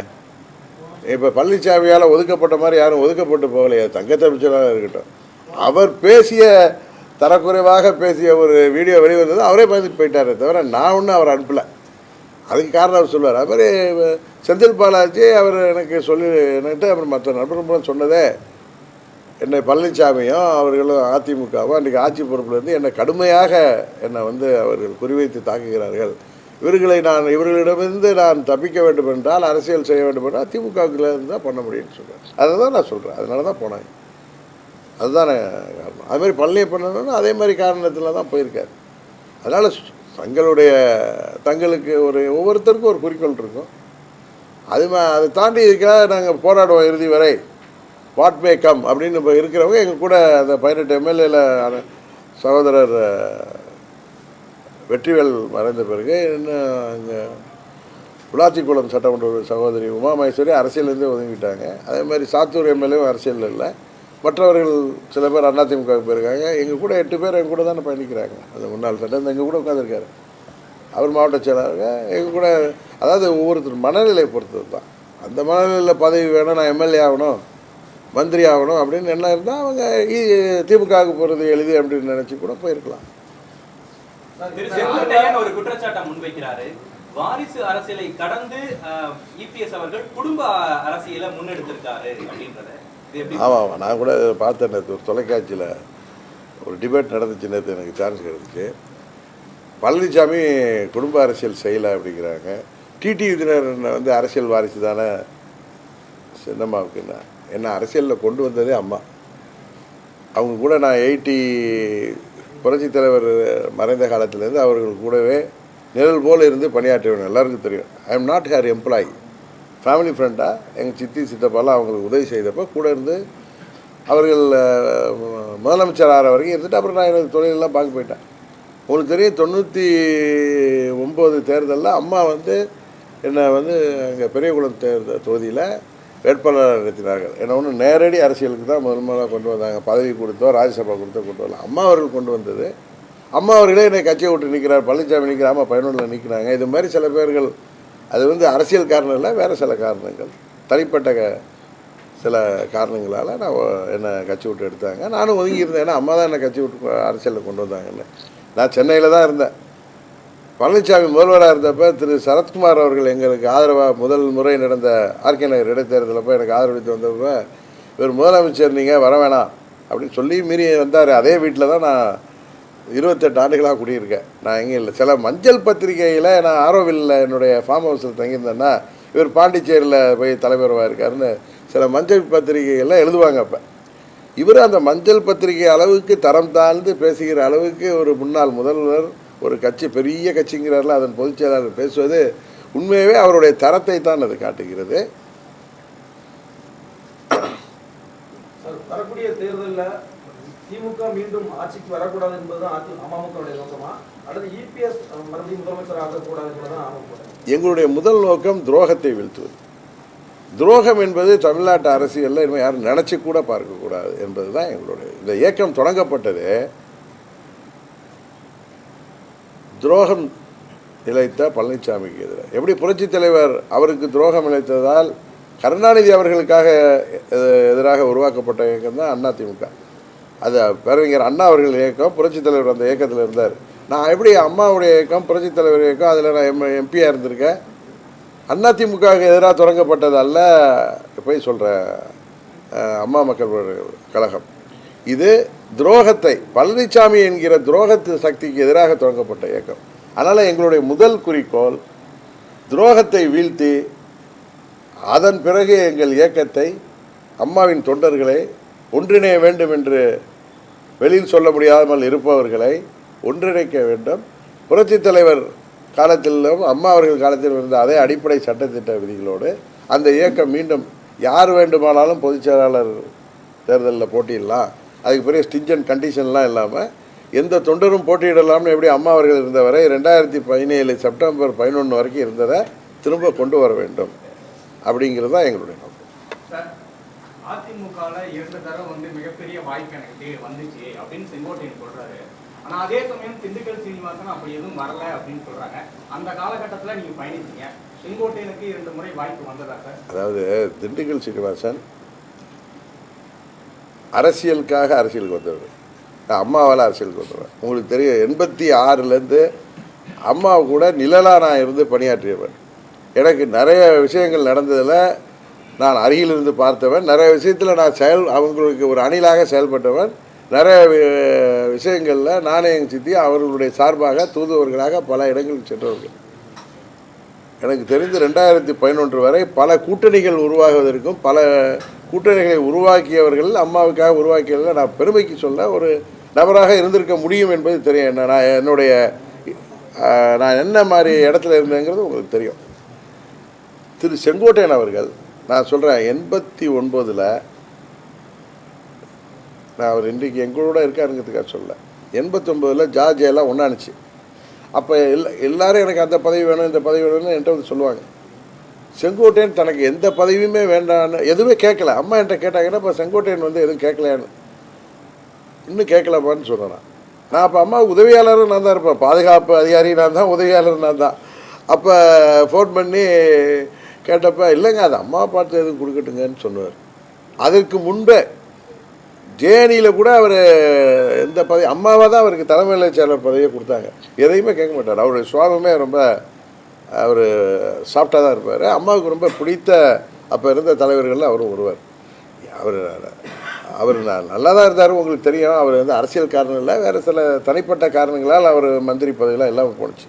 இப்போ பழனிசாமியால் ஒதுக்கப்பட்ட மாதிரி யாரும் ஒதுக்கப்பட்டு போகலையா? தங்கத்தமிழ்ச்சலாக இருக்கட்டும், அவர் பேசிய தரக்குறைவாக பேசிய ஒரு வீடியோ வெளிவந்தது அவரே பார்த்துட்டு போயிட்டாரே தவிர நான் ஒன்றும் அவர் அனுப்பலை. அதுக்கு காரணம் அவர் சொல்லுவார். அது மாதிரி செந்தில் பாலாஜி அவர் எனக்கு சொல்லிட்டு அப்புறம் மற்ற நண்பர்களும் சொன்னதே, என்னை பழனிசாமியும் அவர்களும் அதிமுகவும் அன்றைக்கி ஆட்சி பொறுப்பிலிருந்து என்னை கடுமையாக என்னை அவர்கள் குறிவைத்து தாக்குகிறார்கள். இவர்களிடமிருந்து நான் தப்பிக்க வேண்டும் என்றால், அரசியல் செய்ய வேண்டும் என்றால் திமுகவிலேருந்து தான் பண்ண முடியும்னு சொல்கிறேன். அதை தான் நான் சொல்கிறேன். அதனால தான் போனாங்க. அதுதான் காரணம். அதுமாதிரி பழனியப்பன் அதே மாதிரி காரணத்தில் தான் போயிருக்காரு. அதனால் தங்களுக்கு ஒவ்வொருத்தருக்கும் ஒரு குறிக்கோள் இருக்கும். அதை தாண்டி இதுக்காக நாங்கள் போராடுவோம் இறுதி வரை, வாட் மே கம் அப்படின்னு இப்போ இருக்கிறவங்க எங்கள் கூட அந்த 18 எம்எல்ஏல சகோதரர் வெற்றிவேல் மறைந்த பிறகு இன்னும் அங்கே விளாத்திக்குளம் சட்டமன்ற சகோதரி உமா மகேஸ்வரி அரசியலேருந்தே ஒதுங்கிட்டாங்க. அதே மாதிரி சாத்தூர் எம்எல்ஏவும் அரசியல் இல்லை. மற்றவர்கள் சில பேர் அதிமுகவுக்கு போயிருக்காங்க. எங்கள் கூட 8 பேர் எங்கள் கூட தானே பயணிக்கிறாங்க. அந்த முன்னாள் சட்டம் எங்கள் கூட உட்காந்துருக்காரு. அவர் மாவட்ட செயலாளர் எங்கள் கூட. அதாவது ஒவ்வொருத்தர் மனநிலையை பொறுத்தது தான். அந்த மனநிலையில் பதவி வேணும், நான் எம்எல்ஏ ஆகணும், மந்திரி ஆகணும் அப்படின்னு என்ன இருந்தால் அவங்க திமுகவுக்கு போகிறது எளிது அப்படின்னு நினச்சி கூட போயிருக்கலாம். திரு செங்கோட்டையன் ஒரு குற்றச்சாட்டை முன்வைக்கிறாரு. வாரிசு அரசியலை கடந்து இபிஎஸ் அவர்கள் குடும்ப அரசியலை முன்னெடுத்திருக்காரு அப்படின்றத. ஆமாம், நான் கூட பார்த்தேன். நேற்று ஒரு தொலைக்காட்சியில் ஒரு டிபேட் நடந்துச்சு. நேற்று எனக்கு சான்ஸ் கிடந்துச்சு. பழனிசாமி குடும்ப அரசியல் செய்யலை அப்படிங்கிறாங்க. டிடி விதினர் அரசியல் வாரிசு தானே சின்னம்மாவுக்குன்னா. என்ன அரசியலில் கொண்டு வந்ததே அம்மா. அவங்க கூட நான் 80 புரட்சித் தலைவர் மறைந்த காலத்திலேருந்து அவர்கள் கூடவே நிழல் போல் இருந்து பணியாற்றியவங்க எல்லாருக்கும் தெரியும். I am not hair employee, family ஃப்ரெண்டாக எங்கள் சித்தி சித்தப்பாலாம் அவங்களுக்கு உதவி செய்தப்போ கூட இருந்து அவர்கள் முதலமைச்சர் ஆகிற வரைக்கும் இருந்துட்டு அப்புறம் நான் எனக்கு தொழிலெல்லாம் பார்க்க போயிட்டேன். உங்களுக்கு தெரியும் 99 தேர்தலில் அம்மா என்னை அங்கே பெரியகுளம் தொகுதியில் வேட்பாளராக நிறுத்தினார்கள். என்னை ஒன்று நேரடி அரசியலுக்கு தான் முதல்ல கொண்டு வந்தாங்க. பதவி கொடுத்தோ ராஜ்யசபா கொடுத்தோ கொண்டு வரல. அம்மா அவர்கள் கொண்டு வந்தது. அம்மா அவர்களே என்னை கட்சியை விட்டு நிற்கிறார், பழனிசாமி நிற்கிறார், அம்மா 11 நிற்கிறாங்க. இது மாதிரி சில பேர்கள் அது அரசியல் காரணம் இல்லை, வேறு சில காரணங்கள், தனிப்பட்ட சில காரணங்களால் என்னை கட்சி விட்டு எடுத்தாங்க. நானும் ஒதுங்கி இருந்தேன். ஏன்னா அம்மா தான் என்னை கட்சி விட்டு அரசியலில் கொண்டு வந்தாங்கன்னு. நான் சென்னையில் தான் இருந்தேன். பழனிசாமி முதல்வராக இருந்தப்போ திரு சரத்குமார் அவர்கள் எங்களுக்கு ஆதரவாக முதல் முறை நடந்த ஆர்கே நகர் இடைத்தேர்தலப்போ எனக்கு ஆதரவளித்து வந்தப்போ, இவர் முதலமைச்சர் நீங்கள் வர வேணாம் அப்படின்னு சொல்லி மீறி வந்தார். அதே வீட்டில் தான் நான் 28 ஆண்டுகளாக குடியிருக்கேன். நான் எங்கே இல்லை. சில மஞ்சள் பத்திரிகையில் நான் ஆரோவில்லில் என்னுடைய ஃபார்ம் ஹவுஸில் தங்கியிருந்தேன்னா இவர் பாண்டிச்சேரியில் போய் தலைவராக இருக்காருன்னு சில மஞ்சள் பத்திரிகைகள்லாம் எழுதுவாங்க. அப்போ இவர் அந்த மஞ்சள் பத்திரிகை அளவுக்கு தரம் தாழ்ந்து பேசுகிற அளவுக்கு ஒரு முன்னாள் முதல்வர், ஒரு கட்சி பெரிய கட்சிங்கிறாரில் அதன் பொதுச் செயலாளர் பேசுவது உண்மையாகவே அவருடைய தரத்தை தான் அது காட்டுகிறது. வரக்கூடிய தேர்தலில் திமுக மீண்டும் ஆட்சிக்கு வரக்கூடாது என்பதுதான் அமமுகவுடைய நோக்கமா, அல்லது இபிஎஸ் மறுபடியும் முதலமைச்சர் ஆகக்கூடாது என்பதுதான் அமமுக? எங்களுடைய முதல் நோக்கம் துரோகத்தை வீழ்த்துவது. துரோகம் என்பது தமிழ்நாட்டு அரசியலில் இனிமேல் யாரும் நினச்சி கூட பார்க்கக்கூடாது என்பது தான் எங்களுடைய இந்த இயக்கம் தொடங்கப்பட்டது. துரோகம் இழைத்த பழனிசாமிக்கு எதிராக. எப்படி புரட்சித் தலைவர் அவருக்கு துரோகம் இழைத்ததால் கருணாநிதி அவர்களுக்காக எதிராக உருவாக்கப்பட்ட இயக்கம் தான் அதிமுக. அது பேரறிஞர் அண்ணா அவர்கள் இயக்கம், புரட்சித் தலைவர் அந்த இயக்கத்தில் இருந்தார். நான் எப்படி அம்மாவுடைய இயக்கம், புரட்சித் தலைவர் இயக்கம், அதில் நான் எம்பியாக இருந்திருக்கேன். அதிமுகவுக்கு எதிராக தொடங்கப்பட்டதல்ல போய் சொல்கிற அம்மா மக்கள் கழகம். இது துரோகத்தை, பழனிசாமி என்கிற துரோகத்து சக்திக்கு எதிராக தொடங்கப்பட்ட இயக்கம். அதனால் எங்களுடைய முதல் குறிக்கோள் துரோகத்தை வீழ்த்தி அதன் பிறகு எங்கள் இயக்கத்தை, அம்மாவின் தொண்டர்களை ஒன்றிணைய வேண்டும் என்று வெளியில் சொல்ல முடியாமல் இருப்பவர்களை ஒன்றிணைக்க வேண்டும். புரட்சித் தலைவர் காலத்திலும் அம்மா அவர்கள் காலத்தில் இருந்த அதே அடிப்படை சட்டத்திட்ட விதிகளோடு அந்த இயக்கம் மீண்டும் யார் வேண்டுமானாலும் பொதுச் செயலாளர் தேர்தலில் போட்டியிடலாம், அதுக்கு பெரிய ஸ்டிஞ்சன்ட் கண்டிஷன்லாம் இல்லாமல் எந்த தொண்டரும் போட்டியிடலாம்னு எப்படி அம்மா அவர்கள் இருந்தவரை 2017 செப்டம்பர் 11 வரைக்கும் இருந்ததை திரும்ப கொண்டு வர வேண்டும் அப்படிங்கிறது தான் எங்களுடைய நோக்கம். சார், அதிமுகவில் 2 தடவை மிகப்பெரிய வாய்ப்பு எனக்கு வந்துச்சு அப்படின்னு செங்கோட்டையன் சொல்றாரு. ஆனா அதே சமயம் திண்டுக்கல் சீனிவாசன் அப்படி எதுவும் வரல அப்படின்னு சொல்றாங்க. அந்த காலகட்டத்தில் நீங்க பயணிச்சீங்க, செங்கோட்டையனுக்கு 2 முறை வாய்ப்பு வந்ததா சார்? அதாவது திண்டுக்கல் சீனிவாசன் அரசியலுக்காக அரசியலுக்கு வந்தவர், அம்மாவால் அரசியலுக்கு வந்தவர். உங்களுக்கு தெரியும், 86லேருந்து அம்மா கூட நிழலாக நான் இருந்து பணியாற்றியவர். எனக்கு நிறைய விஷயங்கள் நடந்ததில் நான் அருகிலிருந்து பார்த்தவன், நிறைய விஷயத்தில் நான் அவங்களுக்கு ஒரு அணிலாக செயல்பட்டவன். நிறைய விஷயங்களில் நானே எங்கள் சித்தி அவர்களுடைய சார்பாக தூதுவர்களாக பல இடங்களுக்கு சென்றவர்கள். எனக்கு தெரிந்து 2011 வரை பல கூட்டணிகள் உருவாகுவதற்கும் பல கூட்டணிகளை உருவாக்கியவர்கள் அம்மாவுக்காக உருவாக்கியதில் நான் பெருமைக்கு சொல்ல ஒரு நபராக இருந்திருக்க முடியும் என்பது தெரியும். நான் என்ன மாதிரி இடத்துல இருந்தேங்கிறது உங்களுக்கு தெரியும். திரு செங்கோட்டையன் அவர்கள், நான் சொல்கிறேன், 89 நான் அவர் இன்றைக்கு எங்களோட இருக்காருங்கிறதுக்காக சொல்ல, 89 ஜார்ஜ் எல்லாம் ஒன்றானுச்சு. அப்போ எல்லாரும் எனக்கு அந்த பதவி வேணும் இந்த பதவி வேணும்னு என்கிட்ட வந்து சொல்லுவாங்க. செங்கோட்டையன் தனக்கு எந்த பதவியுமே வேண்டான்னு எதுவுமே கேட்கல. அம்மா என்கிட்ட கேட்டாங்கன்னா இப்போ செங்கோட்டையன் எதுவும் கேட்கலையான்னு, இன்னும் கேட்கலப்பான்னு சொன்னேன். நான் அப்போ அம்மாவுக்கு உதவியாளரும் நான் தான் இருப்பேன், பாதுகாப்பு அதிகாரி நான் தான், உதவியாளர் நான் தான். அப்போ ஃபோன் பண்ணி கேட்டப்போ இல்லைங்க அது அம்மா பார்த்து எதுவும் கொடுக்கட்டுங்கன்னு சொன்னார். அதற்கு முன்பே ஜேஎனியில் கூட அவர் எந்த பதவி, அம்மாவாக தான் அவருக்கு தலைமையில செயலர் பதவியை கொடுத்தாங்க. எதையுமே கேட்க மாட்டார். அவருடைய சுவாபமே ரொம்ப அவர் சாஃப்டாக தான் இருப்பார். அம்மாவுக்கு ரொம்ப பிடித்த அப்போ இருந்த தலைவர்களில் அவரும் ஒருவர். அவர் நல்லா தான் இருந்தார். உங்களுக்கு தெரியும், அவர் அரசியல் காரணம் இல்லை, வேறு சில தனிப்பட்ட காரணங்களால் அவர் மந்திரி பதவியெலாம் எல்லாம் போணுச்சு.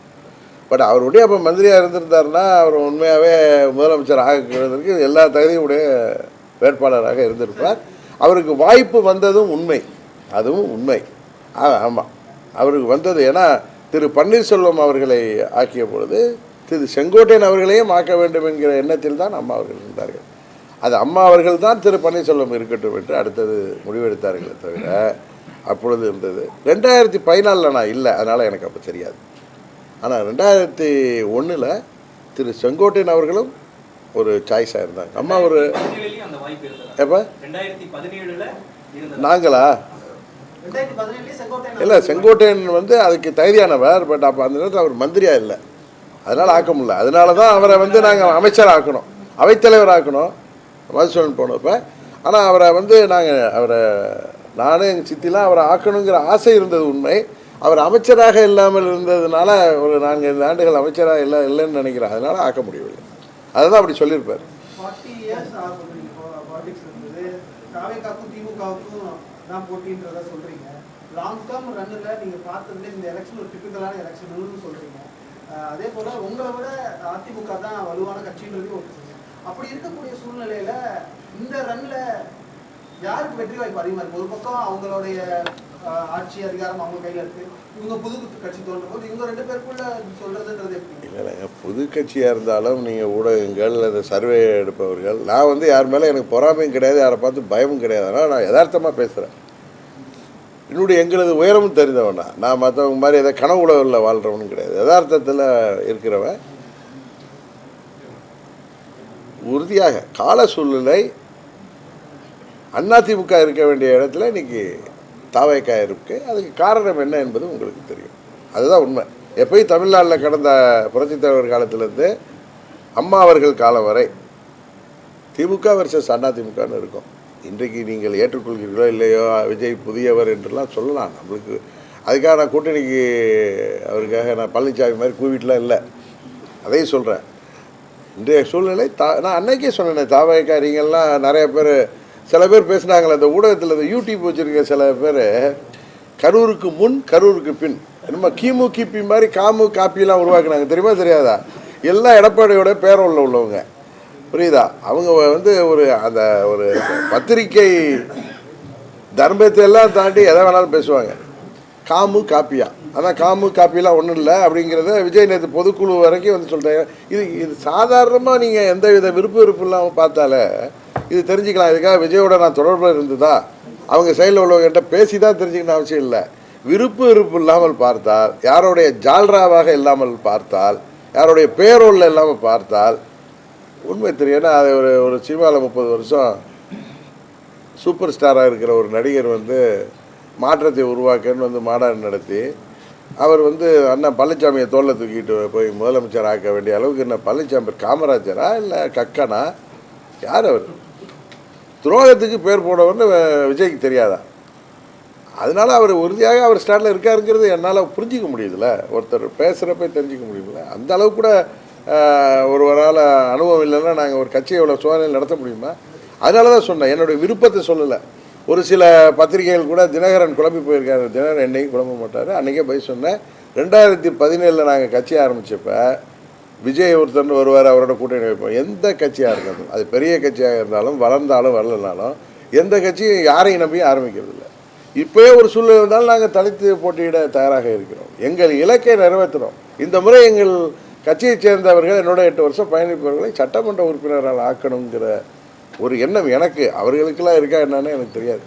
பட் அவருடைய அப்போ மந்திரியாக இருந்திருந்தாருன்னா அவர் உண்மையாகவே முதலமைச்சர் ஆகிறதுக்கு எல்லா தகுதியும் உடைய வேட்பாளராக இருந்திருப்பார். அவருக்கு வாய்ப்பு வந்ததும் உண்மை, அதுவும் உண்மை. ஆமாம், அவருக்கு வந்தது. ஏன்னா திரு பன்னீர்செல்வம் அவர்களை ஆக்கிய பொழுது திரு செங்கோட்டையன் அவர்களையும் ஆக்க வேண்டும் என்கிற எண்ணத்தில் தான் அம்மா அவர்கள் இருந்தார்கள். அது அம்மா அவர்கள் தான் திரு பன்னீர்செல்வம் இருக்கட்டும் என்று அடுத்தது முடிவெடுத்தார்களே தவிர அப்பொழுது இருந்தது. 2014 நான் இல்லை, அதனால் எனக்கு அப்போ தெரியாது. ஆனால் 2001 திரு செங்கோட்டையன் அவர்களும் ஒரு சாய்ஸாக இருந்தாங்க. அம்மா ஒரு எப்போ நாங்களா இல்லை, செங்கோட்டையன் அதுக்கு தகுதியானவர். பட் அப்போ அந்த நேரத்தில் அவர் மந்திரியாக இல்லை, அதனால் ஆக்க முடியல. அதனால தான் அவரை நாங்கள் அமைச்சர் ஆக்கணும், அவைத்தலைவர் ஆக்கணும், மதுசூதன் போனப்போ. ஆனால் அவரை நானும் எங்கள் சித்திலாம் அவரை ஆக்கணுங்கிற ஆசை இருந்தது உண்மை. அவர் அமைச்சராக இல்லாமல் இருந்ததுனால ஒரு 4-5 ஆண்டுகள் அமைச்சராக இல்லைன்னு நினைக்கிறேன், அதனால் ஆக்க முடியவில்லை. அதுதான் அப்படி சொல்லியிருப்பார். 40 years பாலிடிக்ஸ் இருந்தது, தாவேக்காவுக்கும் திமுகவுக்கும் தான் போட்டின்றத சொல்றீங்க. லாங் டேர்ம் ரன்னில் நீங்கள் பார்த்ததுல இந்த எலெக்ஷன் ஒரு டிபிக்கலான எலெக்ஷன் சொல்றீங்க. அதே போல உங்களை விட அதிமுக தான் வலுவான கட்சின்றதையும் ஒத்துறீங்க. அப்படி இருக்கக்கூடிய சூழ்நிலையில இந்த ரன்ல யாருக்கு வெற்றி வாய்ப்பு அதிகமாக இருக்கு? ஒரு பக்கம் அவங்களுடைய ஆட்சி அதிகாரம் அவங்க கையில் இருக்கு, இவங்க புது கட்சி தோன்றும் போது இவங்க 2 பேருக்குள்ள சொல்றதுன்றது எப்படி? இல்லைங்க, புது கட்சியாக இருந்தாலும் நீங்கள் ஊடகங்கள் அந்த சர்வே எடுப்பவர்கள், நான் யார் மேலே எனக்கு பொறாமையும் கிடையாது, யாரை பார்த்து பயமும் கிடையாது. ஆனால் நான் யதார்த்தமாக பேசுகிறேன். எங்களது உயரமும் தெரிந்தவனா, நான் மற்றவங்க மாதிரி ஏதாவது கனவு உலகில் வாழ்கிறவனும் கிடையாது. யதார்த்தத்தில் இருக்கிறவன். உறுதியாக கால சூழ்நிலை அதிமுக இருக்க வேண்டிய இடத்துல இன்னைக்கு தாவேக்கா இருக்கு. அதுக்கு காரணம் என்ன என்பது உங்களுக்கு தெரியும். அதுதான் உண்மை. எப்பயும் தமிழ்நாட்டில் கடந்த புரட்சித் தலைவர் காலத்திலேருந்து அம்மா அவர்கள் காலம் வரை திமுக வர்சஸ் அதிமுகன்னு இருக்கும். இன்றைக்கு நீங்கள் ஏற்றுக்கொள்கிறீர்களோ இல்லையோ, விஜய் புதியவர் என்றெல்லாம் சொல்லலாம். நம்மளுக்கு அதுக்காக நான் கூட்டணிக்கு அவருக்காக நான் பழனிசாமி மாதிரி கூவிட்டுலாம் இல்லை, அதையும் சொல்கிறேன். இன்றைய சூழ்நிலை நான் அன்னைக்கே சொன்னேன், தாவேக்காரிங்கெல்லாம் நிறைய பேர் சில பேர் பேசுனாங்களே அந்த ஊடகத்தில் இந்த யூடியூப் வச்சுருக்க சில பேர் கரூருக்கு முன் கரூருக்கு பின் என்னமோ கிமு கிபி மாதிரி காமு காப்பியெல்லாம் உருவாக்குனாங்க, தெரியுமா தெரியாதா? எல்லாம் எடப்பாடியோட பேரோல்ல உள்ளவங்க, புரியுதா? அவங்க வந்து அந்த ஒரு பத்திரிகை தர்மத்தை எல்லாம் தாண்டி எதை வேணாலும் பேசுவாங்க. காமு காப்பியா, அதான் காமு காப்பியெல்லாம் ஒன்றும் இல்லை அப்படிங்கிறத விஜய் நேற்று பொதுக்குழு வரைக்கும் வந்து சொல்லிட்டாங்க. இது சாதாரணமாக நீங்கள் எந்த வித விருப்பு இல்லாமல் பார்த்தாலே இது தெரிஞ்சுக்கலாம். இதுக்காக விஜயோட நான் தொடர்பில் இருந்ததா, அவங்க சைடில் உள்ளவங்ககிட்ட பேசி தான் தெரிஞ்சுக்கணும் அவசியம் இல்லை. விருப்பு இல்லாமல் பார்த்தால், யாருடைய ஜால்ராவாக இல்லாமல் பார்த்தால், யாருடைய பேரோலில் இல்லாமல் பார்த்தால் உண்மை தெரியும். ஏன்னா அது ஒரு சினிமாவில் 30 வருஷம் சூப்பர் ஸ்டாராக இருக்கிற ஒரு நடிகர் வந்து மாற்றத்தை உருவாக்கன்னு வந்து மாநாடு நடத்தி அவர் வந்து அண்ணன் பழனிசாமியை தோளில் தூக்கிட்டு போய் முதலமைச்சர் ஆக்க வேண்டிய அளவுக்கு என்ன பழனிசாமி காமராஜரா இல்லை கக்கனா? யார் அவர்? துரோகத்துக்கு பேர் போனவர்னு விஜய்க்கு தெரியாதா? அதனால அவர் உறுதியாக அவர் ஸ்டாண்டில் இருக்காருங்கிறது என்னால் புரிஞ்சிக்க முடியுதுல்ல, ஒருத்தர் பேசுகிறப்ப தெரிஞ்சிக்க முடியுதுல்ல. அந்த அளவுக்கு கூட ஒருவரால் அனுபவம் இல்லைன்னா நாங்கள் ஒரு கட்சியை எவ்வளோ சோதனையில் நடத்த முடியுமா? அதனால தான் சொன்னேன், என்னுடைய விருப்பத்தை சொல்லலை. ஒரு சில பத்திரிகைகள் கூட தினகரன் குழம்பி போயிருக்காரு, தினகரன் என்னைக்கும் குழம்ப மாட்டார். அன்றைக்கே போய் சொன்னேன், 2017 நாங்கள் கட்சி ஆரம்பித்தப்ப விஜய் ஒருத்தர் வருவார், அவரோட கூட்டணி வைப்போம். எந்த கட்சியாக இருந்தாலும், அது பெரிய கட்சியாக இருந்தாலும் வளர்ந்தாலும் வரலனாலும் எந்த கட்சியும் யாரையும் நம்பி ஆரம்பிக்கிறதில்ல. இப்போயே ஒரு சூழ்நிலை இருந்தாலும் நாங்கள் தனித்து போட்டியிட தயாராக இருக்கிறோம். எங்கள் இலக்கை நிறைவேற்றுறோம். இந்த முறை எங்கள் கட்சியைச் சேர்ந்தவர்கள், என்னோட 8 வருஷம் பயணிப்பவர்களை சட்டமன்ற உறுப்பினரால் ஆக்கணுங்கிற ஒரு எண்ணம் எனக்கு, அவர்களுக்கெல்லாம் இருக்கா என்னன்னு எனக்கு தெரியாது.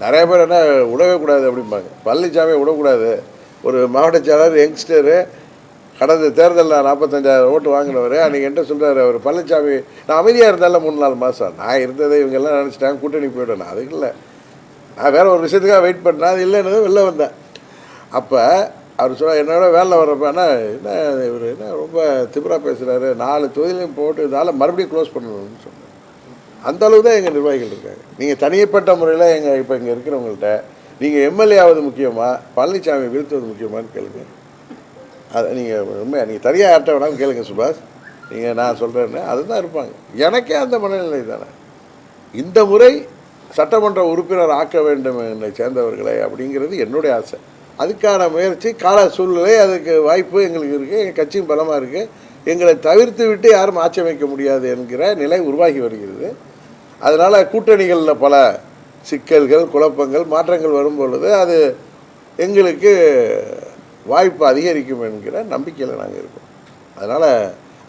நிறைய பேர் என்ன விடவே கூடாது அப்படிம்பாங்க. பழனிசாமியை விடக்கூடாது. ஒரு மாவட்ட செயலாளர் யங்ஸ்டரு, கடந்த தேர்தலில் 45,000 ஓட்டு வாங்கினவர், அன்றைக்கி என்ன சொல்கிறார் அவர் பழனிசாமி, நான் அமைதியாக இருந்தாலும் 3-4 மாதம் நான் இருந்ததை இவங்கெல்லாம் நினச்சிட்டாங்க கூட்டணி போய்விடும். நான் அதுக்கு இல்லை, நான் வேறு ஒரு விஷயத்துக்காக வெயிட் பண்ணேன். அது இல்லைன்னு வெளில வந்தேன். அப்போ அவர் சொல்ல என்னோட வேலையில் வர்றப்ப என்ன இவர் என்ன ரொம்ப திமிராக பேசுகிறாரு, 4 தொகுதியிலையும் போட்டு இதனால் மறுபடியும் க்ளோஸ் பண்ணணும்னு சொன்னேன். அந்த அளவு தான் எங்கள் நிர்வாகிகள் இருக்காங்க. நீங்கள் தனிப்பட்ட முறையில் இப்போ இங்கே இருக்கிறவங்கள்ட்ட நீங்கள் எம்எல்ஏ ஆவது முக்கியமாக பழனிசாமி வீழ்த்துவது முக்கியமானு கேளுங்க. அதை நீங்கள் உண்மையாக நீங்கள் தனியாக யார்கிட்ட வேணாலும் கேளுங்க சுபாஷ், நீங்கள் நான் சொல்கிறேன்னு அதுதான் இருப்பாங்க. எனக்கே அந்த மனநிலை தானே. இந்த முறை சட்டமன்ற உறுப்பினர் ஆக்க வேண்டும் என்னை சேர்ந்தவர்களை அப்படிங்கிறது என்னுடைய ஆசை. அதுக்கான முயற்சி, கால சூழ்நிலை, அதுக்கு வாய்ப்பு எங்களுக்கு இருக்குது. எங்கள் கட்சியும் பலமாக இருக்குது. எங்களை தவிர்த்து விட்டு யாரும் ஆட்சி அமைக்க முடியாது என்கிற நிலை உருவாகி வருகிறது. அதனால் கூட்டணிகளில் பல சிக்கல்கள், குழப்பங்கள், மாற்றங்கள் வரும்பொழுது அது எங்களுக்கு வாய்ப்பு அதிகரிக்கும் என்கிற நம்பிக்கையில் நாங்கள் இருக்கோம். அதனால்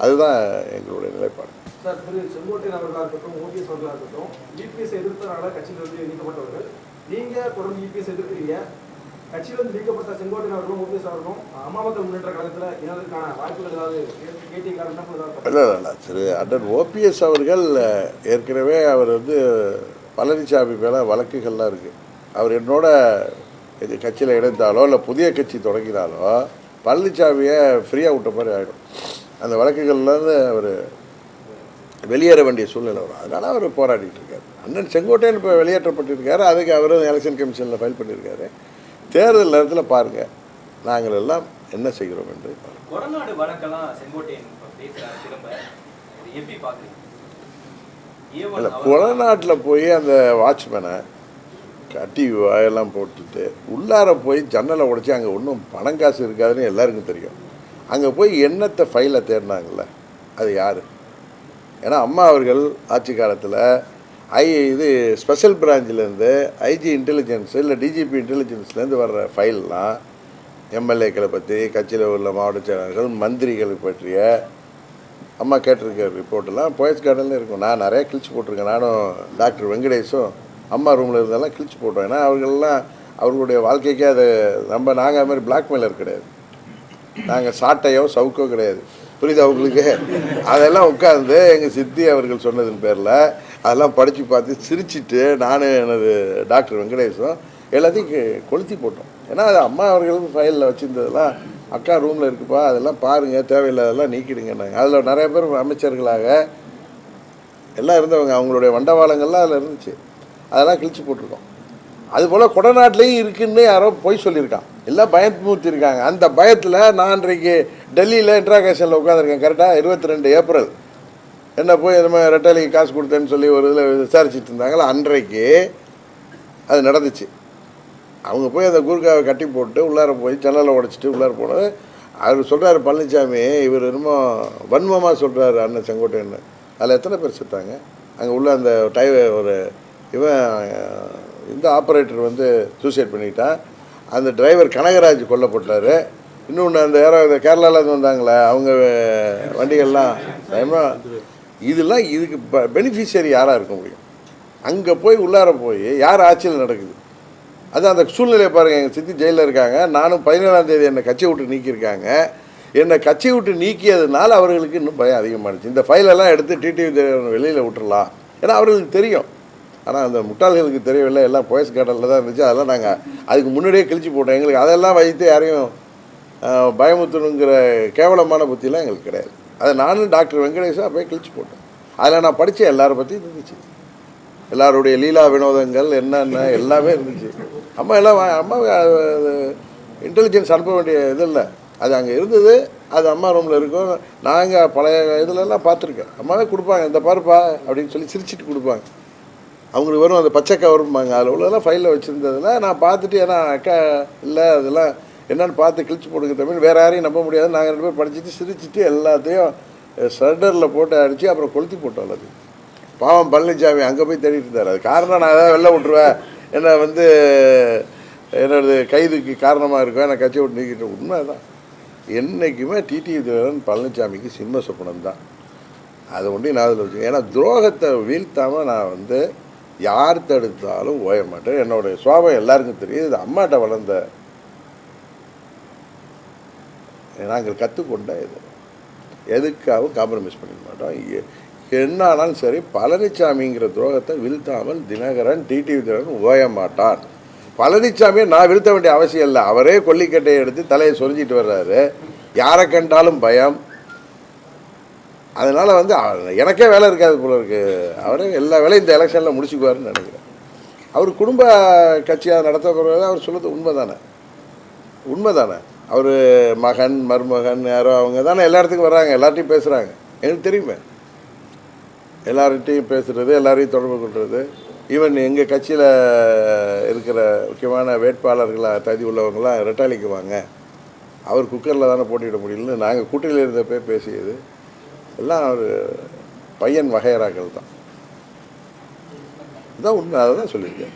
அதுதான் எங்களுடைய நிலைப்பாடு. சார், திரு செங்கோட்டையன் அவர்களாக இருக்கட்டும், ஓபிஎஸ் அவர்களாக இருக்கட்டும், இபிஎஸ் எதிர்த்தனால கட்சியிலிருந்து நீக்கப்பட்டவர்கள். நீங்கள் தொடர்ந்து இபிஎஸ் எதிர்க்கிறீங்க. கட்சியிலிருந்து நீக்கப்பட்ட செங்கோட்டையன் அவர்களும் ஓபிஎஸ் அவர்களும் மக்கள் முன்னேற்ற கழகத்தில் இனதுக்கான வாய்ப்புகள் ஏதாவது கேட்டீங்களா? இல்லை திரு அண்ணன் ஓபிஎஸ் அவர்கள் ஏற்கனவே அவர் வந்து பழனிசாமி மேலே வழக்குகள்லாம் இருக்குது. அவர் என்னோட எங்கள் கட்சியில் இணைந்தாலோ இல்லை புதிய கட்சி தொடங்கினாலோ பழனிசாமியை ஃப்ரீயாக விட்ட மாதிரி ஆகிடும். அந்த வழக்குகள்லேருந்து அவர் வெளியேற வேண்டிய சூழ்நிலை வரும். அதனால் அவர் போராடிட்டு இருக்கார். அண்ணன் செங்கோட்டையன் இப்போ வெளியேற்றப்பட்டிருக்காரு. அதுக்கு அவரும் எலெக்ஷன் கமிஷனில் ஃபைல் பண்ணியிருக்காரு. தேர்தல் நேரத்தில் பாருங்கள் நாங்கள் எல்லாம் என்ன செய்கிறோம் என்று. கொடநாடு வழக்கெல்லாம் செங்கோட்டையன் பேசுகிறார், திரும்ப எப்படி பார்க்குறீங்க? இல்லை, கொடநாட்டில் போய் அந்த வாட்ச்மேனை கட்டி வாயெல்லாம் போட்டுட்டு உள்ளார போய் ஜன்னலை உடைச்சி அங்கே ஒன்றும் பணம் காசு இருக்காதுன்னு எல்லாருக்கும் தெரியும். அங்கே போய் எண்ணத்தை ஃபைலை தேடினாங்கல்ல, அது யார்? ஏன்னா அம்மா அவர்கள் ஆட்சி காலத்தில் இது ஸ்பெஷல் பிரான்ச்சிலேருந்து ஐஜி இன்டெலிஜென்ஸு இல்லை டிஜிபி இன்டெலிஜென்ஸ்லேருந்து வர்ற ஃபைல்லாம் எம்எல்ஏக்களை பற்றி, கட்சியில் உள்ள மாவட்ட செயலாளர்கள், மந்திரிகளை பற்றிய அம்மா கேட்டிருக்க ரிப்போர்ட்டெல்லாம் போயஸ் கார்டனில் இருக்கும். நான் நிறையா கிழிச்சு போட்டிருக்கேன். நானும் டாக்டர் வெங்கடேஷும் அம்மா ரூமில் இருந்தாலும் கிழிச்சு போட்டோம். ஏன்னா அவர்களெல்லாம் அவர்களுடைய வாழ்க்கைக்கே அது நாங்கள் அது மாதிரி பிளாக்மெயிலர் கிடையாது. நாங்கள் சாட்டையோ சவுக்கோ கிடையாது, புரியுது அவங்களுக்கு? அதெல்லாம் உட்காந்து எங்கள் சித்தி அவர்கள் சொன்னதன் பேரில் அதெல்லாம் படித்து பார்த்து சிரிச்சிட்டு நானும் எனது டாக்டர் வெங்கடேஷும் எல்லாத்தையும் கொளுத்தி போட்டோம். ஏன்னா அது அம்மா அவர்களும் ஃபைலில் வச்சுருந்ததெல்லாம் அக்கா ரூமில் இருக்குப்பா, அதெல்லாம் பாருங்கள், தேவையில்லாதெல்லாம் நீக்கிடுங்கன்னாங்க. அதில் நிறைய பேர் அமைச்சர்களாக எல்லாம் இருந்தவங்க, அவங்களுடைய வண்டவாளங்கள்லாம் அதில் இருந்துச்சு. அதெல்லாம் கிழிச்சு போட்டிருக்கோம். அதுபோல் கொடநாட்டிலையும் இருக்குன்னு யாரோ பொய் சொல்லியிருக்கான், எல்லாம் பயமுறுத்திருக்காங்க. அந்த பயத்தில் நான் இன்றைக்கு டெல்லியில் இன்ட்ராகேஷனில் உட்காந்துருக்கேன். கரெக்டாக 22 ஏப்ரல் என்ன போய் இந்த மாதிரி ரெட்டாலிக்கு காசு கொடுத்தேன்னு சொல்லி ஒரு இதில் விசாரிச்சுட்டு இருந்தாங்களா, அன்றைக்கு அது நடந்துச்சு. அவங்க போய் அந்த கூர்க்காவை கட்டி போட்டு உள்ளார போய் ஜன்னலை உடைச்சிட்டு உள்ளார போனது. அவர் சொல்கிறாரு பழனிசாமி, இவர் என்னமோ வன்மமாக சொல்கிறாரு அண்ணன் செங்கோட்டையன்னு. அதில் எத்தனை பேர் செத்தாங்க அங்கே உள்ள அந்த ஒரு இவன் இந்த ஆப்ரேட்டர் வந்து சூசைட் பண்ணிக்கிட்டான். அந்த டிரைவர் கனகராஜ் கொல்லப்பட்டார். இன்னொன்று அந்த யாரோ இந்த கேரளாவிலேருந்து வந்தாங்களே அவங்க வண்டிகள்லாம் இதெல்லாம் இதுக்கு பெனிஃபிஷியரி யாராக இருக்க முடியும்? அங்கே போய் உள்ளார போய் யார் ஆட்சியில் நடக்குது? அது அந்த சூழ்நிலையை பாருங்கள். எங்கள் சித்தி ஜெயிலில் இருக்காங்க. நானும் 17ஆம் தேதி என்னை கட்சி விட்டு நீக்கியிருக்காங்க. என்னை கட்சி விட்டு நீக்கியதுனால அவர்களுக்கு இன்னும் பயம் அதிகமாகிடுச்சு. இந்த ஃபைலெல்லாம் எடுத்து டிடிவி வெளியில் விட்டுறலாம், ஏன்னா அவர்களுக்கு தெரியும். ஆனால் அந்த முட்டாள்களுக்கு தெரியவில்லை, எல்லாம் போயஸ் கார்டலில் தான் இருந்துச்சு. அதெல்லாம் நாங்கள் அதுக்கு முன்னாடியே கிழிச்சு போட்டோம். எங்களுக்கு அதெல்லாம் வைத்து யாரையும் பயமுத்தணுங்கிற கேவலமான புத்தியெல்லாம் எங்களுக்கு கிடையாது. அதை நானும் டாக்டர் வெங்கடேஷா போய் கிழிச்சு போட்டேன். அதில் நான் படித்தேன், எல்லாரை பற்றியும் இருந்துச்சு. எல்லாருடைய லீலா வினோதங்கள் என்னென்ன எல்லாமே இருந்துச்சு. அம்மா இன்டெலிஜென்ஸ் அனுப்ப வேண்டிய இது இல்லை, அது அங்கே இருந்தது. அது அம்மா ரூமில் இருக்கும். நாங்கள் பழைய இதிலெல்லாம் பார்த்துருக்கேன். அம்மாவே கொடுப்பாங்க, இந்த பாருப்பா அப்படின்னு சொல்லி சிரிச்சிட்டு கொடுப்பாங்க. அவங்களுக்கு வரும் அந்த பச்சை கவரும்பாங்க. அதில் உள்ளதெல்லாம் ஃபைலில் வச்சுருந்ததில் நான் பார்த்துட்டு, ஏன்னா அக்கா இல்லை அதெல்லாம் என்னென்னு பார்த்து கிழிச்சு போடுங்க தமிழ், வேறு யாரையும் நம்ப முடியாது. நாங்கள் 2 பேர் படிச்சுட்டு சிரிச்சுட்டு எல்லாத்தையும் ஷட்டரில் போட்டு அடித்து அப்புறம் கொளுத்தி போட்டோம். அது பாவம் பழனிசாமி அங்கே போய் தேடிட்டு இருந்தார். அது காரணம் நான் ஏதாவது வெளில விட்டுருவேன், என்னை வந்து என்னோடது கைதுக்கு காரணமாக இருக்கும், நான் கட்சியை விட்டு நீக்கிட்டேன். உண்மை தான். என்றைக்குமே டிடிவி தினகரன் பழனிசாமிக்கு சிம்ம சொப்பனம் தான். அதை ஒன்றி நான் அதில் வச்சுக்கேன். ஏன்னா துரோகத்தை வீழ்த்தாமல் நான் வந்து யார் தடுத்தாலும் ஓய மாட்டேன். என்னுடைய சுவாபம் எல்லாருக்கும் தெரியும். இது அம்மாட்ட வளர்ந்த நாங்கள் கற்றுக்கொண்ட இது. எதுக்காகவும் காம்ப்ரமைஸ் பண்ணிக்க மாட்டோம். என்ன ஆனாலும் சரி, பழனிசாமிங்கிற துரோகத்தை வீழ்த்தாமல் தினகரன் டிடிவி தினகரன் ஓய மாட்டான். பழனிசாமியை நான் வீழ்த்த வேண்டிய அவசியம் இல்லை. அவரே கொல்லிக்கட்டையை எடுத்து தலையை சொரிஞ்சிட்டு வர்றாரு. யாரை கண்டாலும் பயம். அதனால் வந்து எனக்கே வேலை இருக்காது போல இருக்குது. அவரே எல்லா வேலையும் இந்த எலெக்ஷனில் முடிச்சுக்குவாருன்னு நினைக்கிறேன். அவர் குடும்ப கட்சியாக நடத்த போகிறது அவர் சொல்லுறது உண்மை தானே. அவர் மகன் மருமகன் யாரோ அவங்க தானே எல்லா இடத்துக்கும் வர்றாங்க, எல்லார்ட்டையும் பேசுகிறாங்க. எனக்கு தெரியுமே, எல்லார்கிட்டையும் பேசுகிறது, எல்லாரையும் தொடர்பு கொள்வது. ஈவன் எங்கள் கட்சியில் இருக்கிற முக்கியமான வேட்பாளர்களாக தகுதி உள்ளவங்களாம் ரெட்டாலிக்கு வாங்க, அவர் குக்கரில் தானே போட்டியிட முடியலன்னு நாங்கள் கூட்டணியில் இருந்தப்போ பேசியது எல்லாம் ஒரு பையன் வகையறாக்கள் தான். இதுதான் உண்மை. அதை தான் சொல்லியிருக்கேன்.